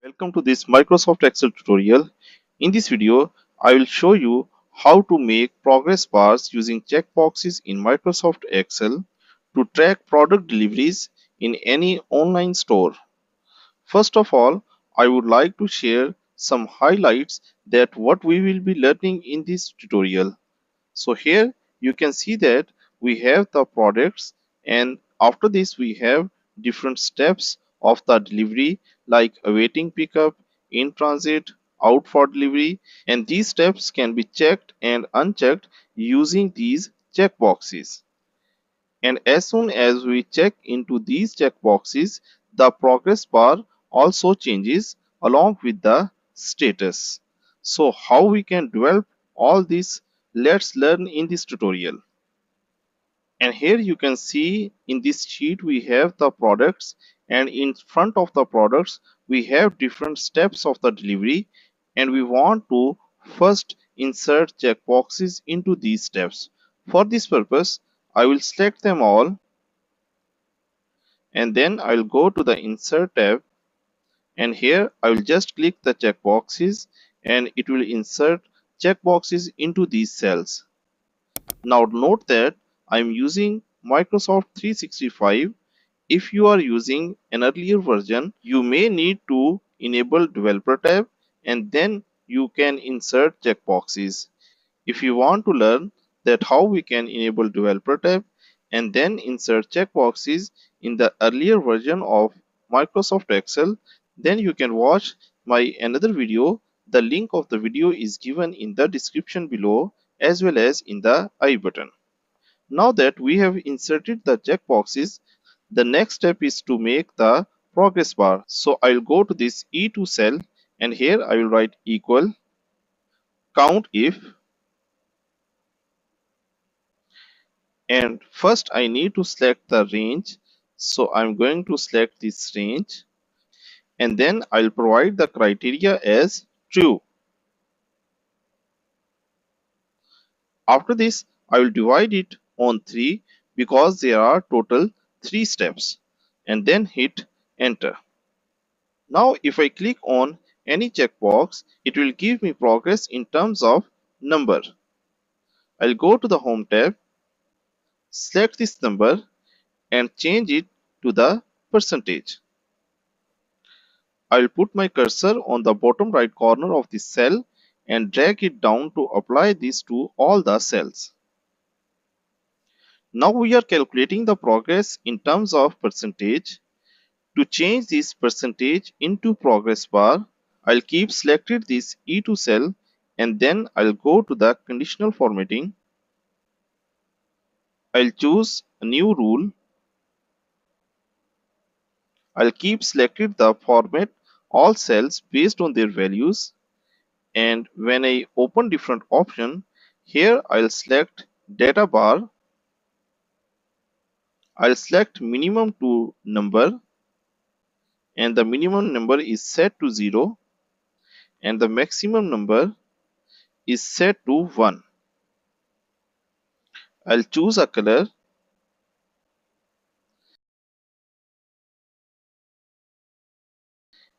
Welcome to this Microsoft Excel tutorial. In this video, I will show you how to make progress bars using checkboxes in Microsoft Excel to track product deliveries in any online store. First of all, I would like to share some highlights that what we will be learning in this tutorial. So here you can see that we have the products, and after this we have different steps of the delivery like awaiting pickup, in transit, out for delivery, and these steps can be checked and unchecked using these checkboxes. And as soon as we check into these checkboxes, the progress bar also changes along with the status. So how we can develop all this, let's learn in this tutorial. And here you can see in this sheet we have the products, and in front of the products we have different steps of the delivery, and we want to first insert checkboxes into these steps. For this purpose I will select them all, and then I will go to the insert tab, and here I will just click the checkboxes and it will insert checkboxes into these cells. Now note that I am using Microsoft 365. If you are using an earlier version, you may need to enable developer tab and then you can insert checkboxes. If you want to learn that how we can enable developer tab and then insert checkboxes in the earlier version of Microsoft Excel, then you can watch my another video. The link of the video is given in the description below as well as in the I button. Now that we have inserted the checkboxes, the next step is to make the progress bar. So I will go to this E2 cell, and here I will write equal count if, and first I need to select the range. So I'm going to select this range, and then I'll provide the criteria as true. After this I will divide it on 3 because there are total 3 steps, and then hit enter. Now if I click on any checkbox, it will give me progress in terms of number. I'll go to the home tab, select this number and change it to the percentage. I will put my cursor on the bottom right corner of this cell and drag it down to apply this to all the cells. Now we are calculating the progress in terms of percentage. To change this percentage into progress bar, I'll keep selected this E2 cell, and then I'll go to the conditional formatting. I'll choose a new rule. I'll keep selected the format all cells based on their values, and when I open different option, here I'll select data bar. I'll select minimum to number, and the minimum number is set to 0 and the maximum number is set to 1. I'll choose a color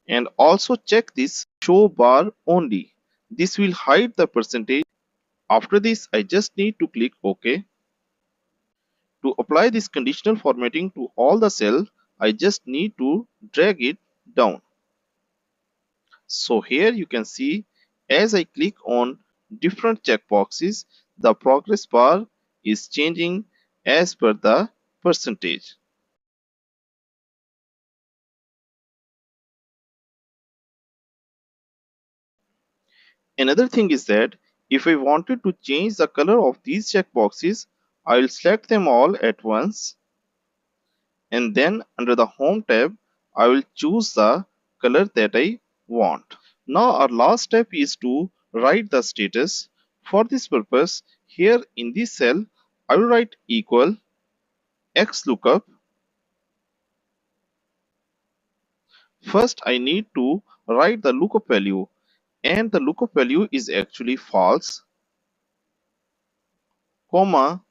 and also check this show bar only. This will hide the percentage. After this I just need to click OK. To apply this conditional formatting to all the cells, I just need to drag it down. So here you can see as I click on different checkboxes, the progress bar is changing as per the percentage. Another thing is that if I wanted to change the color of these checkboxes, I will select them all at once, and then under the home tab I will choose the color that I want. Now our last step is to write the status. For this purpose, here in this cell I will write equal XLOOKUP. First I need to write the lookup value, and the lookup value is actually false, comma,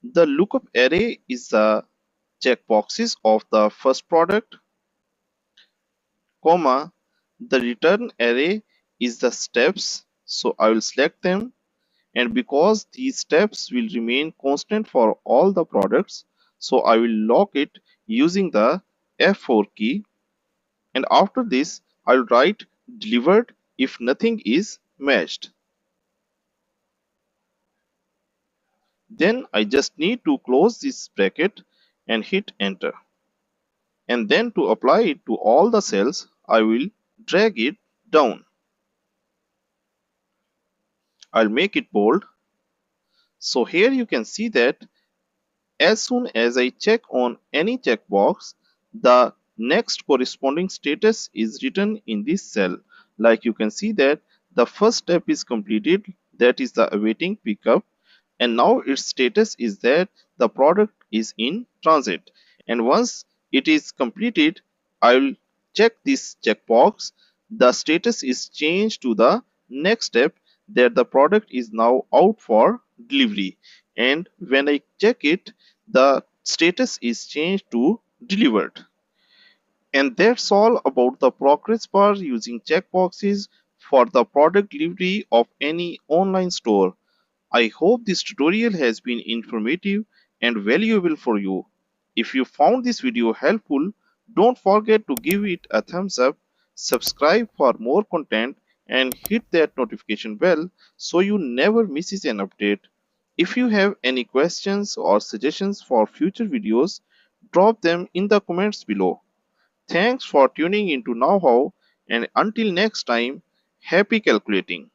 the lookup array is the checkboxes of the first product, comma, The return array is the steps, so I will select them, and because these steps will remain constant for all the products, so I will lock it using the F4 key, and after this I will write delivered if nothing is matched. Then I just need to close this bracket and hit enter. And then to apply it to all the cells, I will drag it down. I'll make it bold. So here you can see that as soon as I check on any checkbox, the next corresponding status is written in this cell. Like you can see that the first step is completed, that is the awaiting pickup, and now its status is that the product is in transit. And once it is completed, I will check this checkbox. The status is changed to the next step, that the product is now out for delivery. And when I check it, the status is changed to delivered. And that's all about the progress bar using checkboxes for the product delivery of any online store. I hope this tutorial has been informative and valuable for you. If you found this video helpful, don't forget to give it a thumbs up, subscribe for more content, and hit that notification bell so you never misses an update. If you have any questions or suggestions for future videos, drop them in the comments below. Thanks for tuning into KnowHow, and until next time, happy calculating.